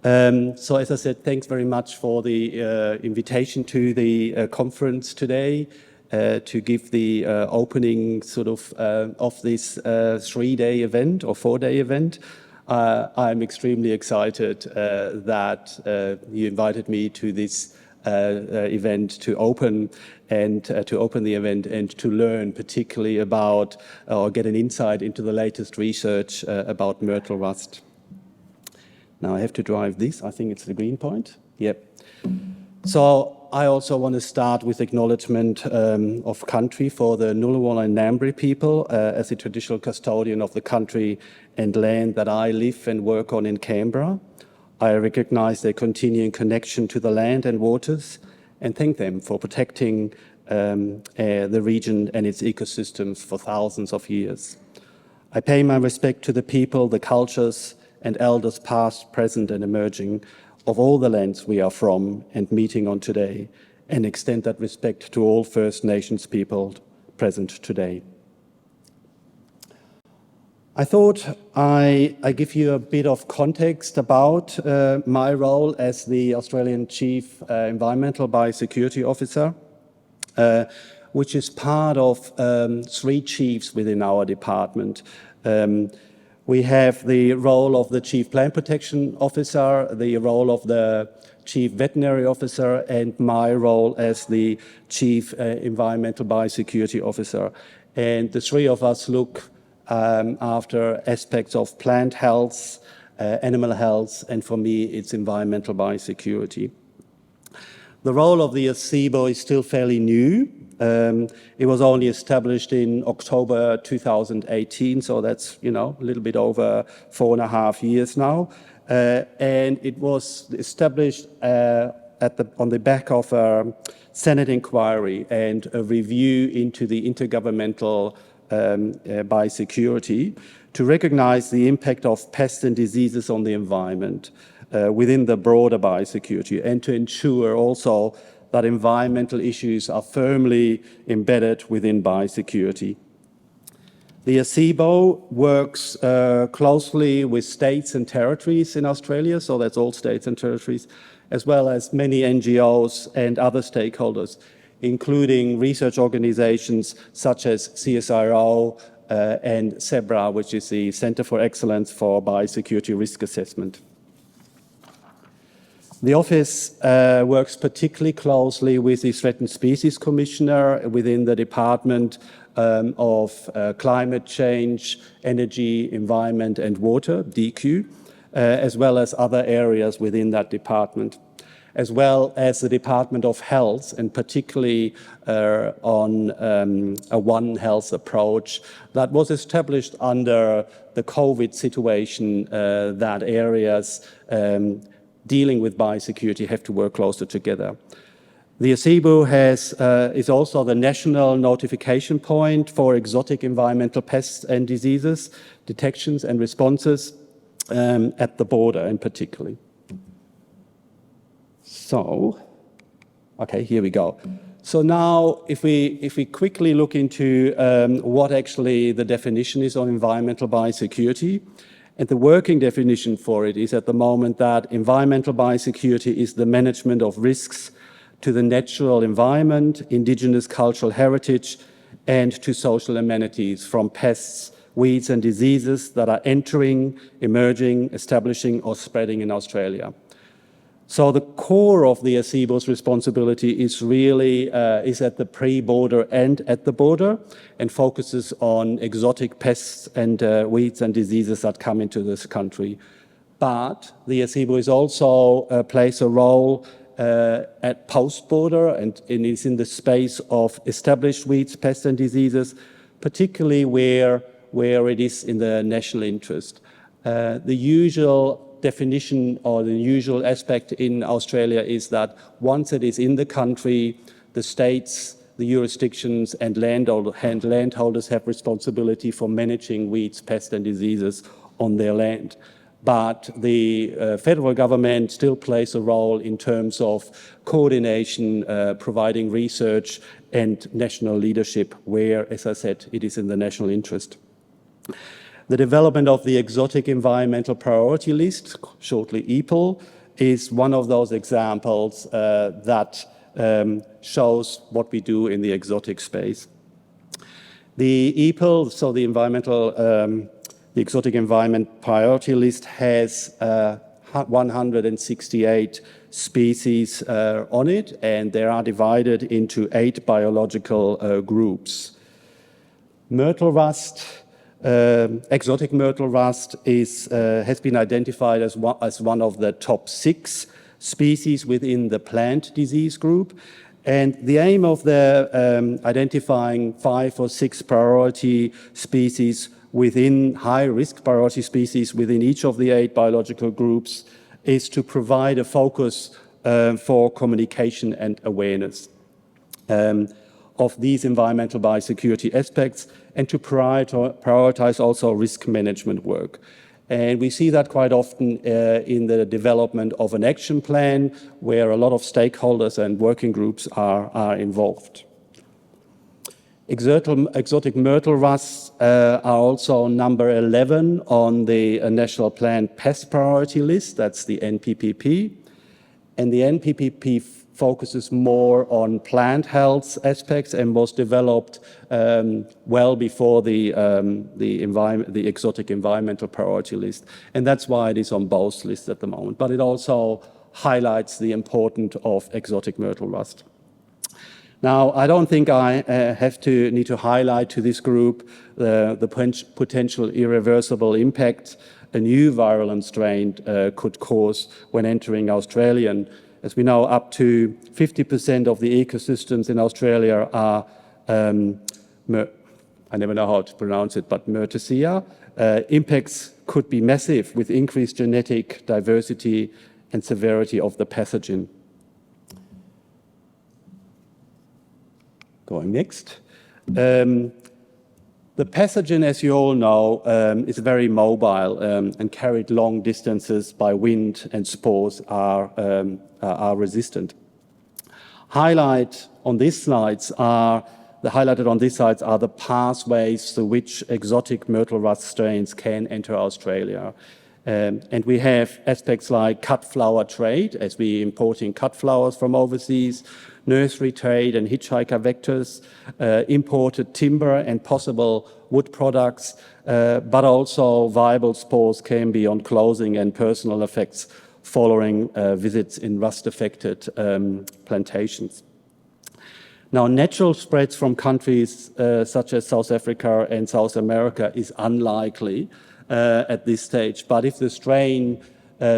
So as I said, thanks very much for the invitation to the conference today to give the opening sort of this 3-day event or 4-day event. I'm extremely excited that you invited me to this event to open the event and to learn particularly about or get an insight into the latest research about Myrtle Rust. Now I have to drive this. I think it's the green point. Yep. So I also want to start with acknowledgement of country for the Ngunnawal and Ngambri people as the traditional custodian of the country and land that I live and work on in Canberra. I recognize their continuing connection to the land and waters and thank them for protecting the region and its ecosystems for thousands of years. I pay my respect to the people, the cultures, and elders past, present, and emerging of all the lands we are from and meeting on today, and extend that respect to all First Nations people present today. I thought I give you a bit of context about my role as the Australian Chief Environmental Biosecurity Officer, which is part of 3 chiefs within our department. We have the role of the Chief Plant Protection Officer, the role of the Chief Veterinary Officer, and my role as the Chief Environmental Biosecurity Officer. And the 3 of us look after aspects of plant health, animal health, and for me, it's environmental biosecurity. The role of the ACEBO is still fairly new. It was only established in October 2018, so that's, a little bit over 4.5 years now. And it was established on the back of a Senate inquiry and a review into the intergovernmental biosecurity to recognize the impact of pests and diseases on the environment within the broader biosecurity and to ensure also that environmental issues are firmly embedded within biosecurity. The ACEBO works closely with states and territories in Australia, so that's all states and territories, as well as many NGOs and other stakeholders, including research organizations such as CSIRO and CEBRA, which is the Centre for Excellence for Biosecurity Risk Assessment. The office works particularly closely with the Threatened Species Commissioner within the Department of Climate Change, Energy, Environment and Water, DQ, as well as other areas within that department, as well as the Department of Health, and particularly on a One Health approach that was established under the COVID situation that areas dealing with biosecurity have to work closer together. The ACEBO is also the national notification point for exotic environmental pests and diseases, detections and responses at the border in particular. So, okay, here we go. So now if we quickly look into what actually the definition is on environmental biosecurity, and the working definition for it is at the moment that environmental biosecurity is the management of risks to the natural environment, indigenous cultural heritage, and to social amenities from pests, weeds and diseases that are entering, emerging, establishing or spreading in Australia. So the core of the ACEBO's responsibility is really is at the pre-border and at the border and focuses on exotic pests and weeds and diseases that come into this country. But the ACEBO is also plays a role at post-border and is in the space of established weeds, pests and diseases, particularly where it is in the national interest. The usual definition or the usual aspect in Australia is that once it is in the country, the states, the jurisdictions and landholders have responsibility for managing weeds, pests and diseases on their land. But the federal government still plays a role in terms of coordination, providing research and national leadership where, as I said, it is in the national interest. The development of the Exotic Environmental Priority List, shortly EPEL, is one of those examples that shows what we do in the exotic space. The EPEL, so the Exotic Environment Priority List, has 168 species on it, and they are divided into 8 biological groups. Myrtle rust, exotic myrtle rust has been identified as one of the top 6 species within the plant disease group. And the aim of the identifying 5 or 6 priority species within high-risk priority species within each of the 8 biological groups is to provide a focus for communication and awareness of these environmental biosecurity aspects, and to prioritize also risk management work. And we see that quite often in the development of an action plan where a lot of stakeholders and working groups are involved. Exotic myrtle rusts are also number 11 on the National Plant Pest Priority List, that's the NPPP. And the NPPP focuses more on plant health aspects and was developed well before the Exotic Environmental Priority List. And that's why it is on both lists at the moment. But it also highlights the importance of exotic myrtle rust. Now, I don't think I need to highlight to this group the potential irreversible impact a new virulent strain could cause when entering Australia. And as we know, up to 50% of the ecosystems in Australia are, I never know how to pronounce it, but Myrtacea. Impacts could be massive with increased genetic diversity and severity of the pathogen. Going next. The pathogen, as you all know, is very mobile and carried long distances by wind, and spores are resistant. Highlighted on these slides are the pathways through which exotic myrtle rust strains can enter Australia. And we have aspects like cut flower trade, as we importing cut flowers from overseas, nursery trade and hitchhiker vectors, imported timber and possible wood products, but also viable spores can be on clothing and personal effects following visits in rust-affected plantations. Now, natural spreads from countries such as South Africa and South America is unlikely at this stage, but if the strain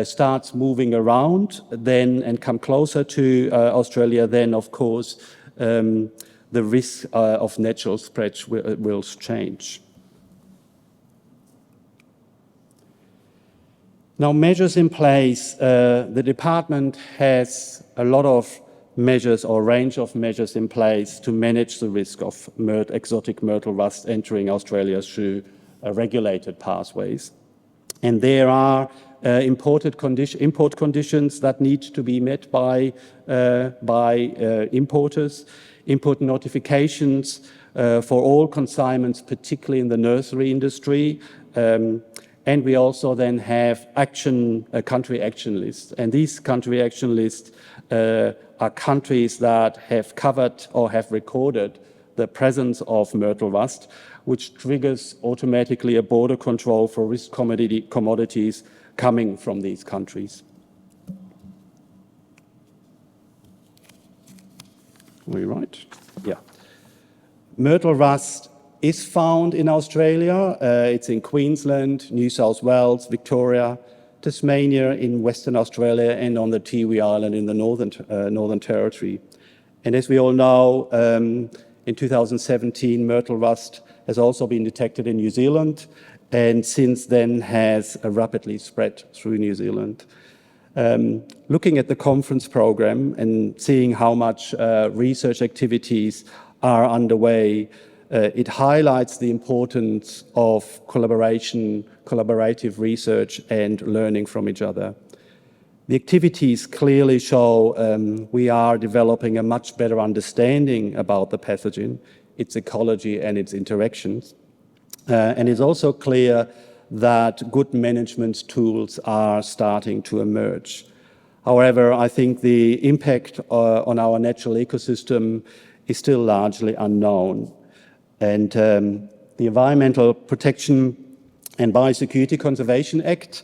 starts moving around then and come closer to Australia, then of course the risk of natural spread will change. Now, measures in place. The department has a lot of measures or range of measures in place to manage the risk of exotic myrtle rust entering Australia through regulated pathways. And there are import conditions that need to be met by importers, import notifications for all consignments, particularly in the nursery industry. And we also then have country action lists. And these country action lists are countries that have covered or have recorded the presence of myrtle rust, which triggers automatically a border control for risk commodities coming from these countries. Are we right? Yeah. Myrtle rust is found in Australia. It's in Queensland, New South Wales, Victoria, Tasmania, in Western Australia, and on the Tiwi Island in the Northern Territory. And as we all know, in 2017, myrtle rust has also been detected in New Zealand, and since then has rapidly spread through New Zealand. Looking at the conference program and seeing how much research activities are underway, it highlights the importance of collaborative research and learning from each other. The activities clearly show we are developing a much better understanding about the pathogen, its ecology and its interactions. And it's also clear that good management tools are starting to emerge. However, I think the impact on our natural ecosystem is still largely unknown. And the Environmental Protection and Biosecurity Conservation Act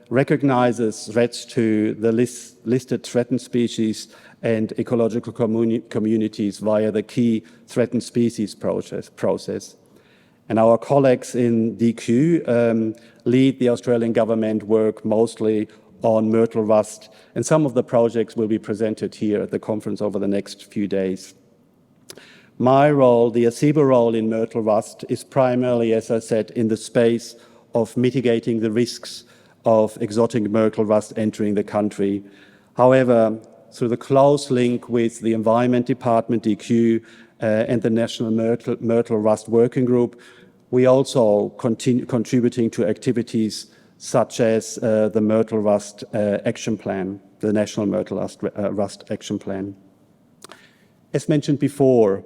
recognizes threats to the listed threatened species and ecological communities via the key threatened species process. And our colleagues in DQ lead the Australian government work mostly on Myrtle Rust, and some of the projects will be presented here at the conference over the next few days. My role, the ACEBA role in Myrtle Rust, is primarily, as I said, in the space of mitigating the risks of exotic Myrtle Rust entering the country. However, through the close link with the Environment Department, DQ, and the National Myrtle Rust Working Group, we also continue contributing to activities such as the Myrtle Rust Action Plan, the National Myrtle Rust Action Plan. As mentioned before,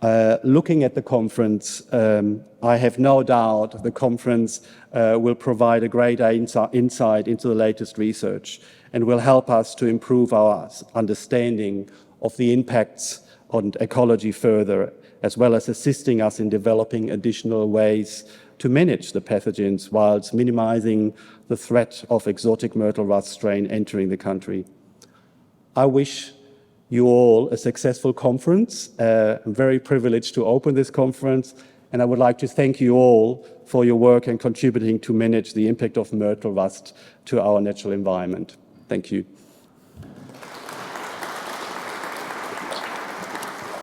looking at the conference, I have no doubt the conference will provide a great insight into the latest research and will help us to improve our understanding of the impacts on ecology further, as well as assisting us in developing additional ways to manage the pathogens whilst minimizing the threat of exotic Myrtle Rust strain entering the country. I wish you all a successful conference. I'm very privileged to open this conference, and I would like to thank you all for your work and contributing to manage the impact of Myrtle Rust to our natural environment. Thank you.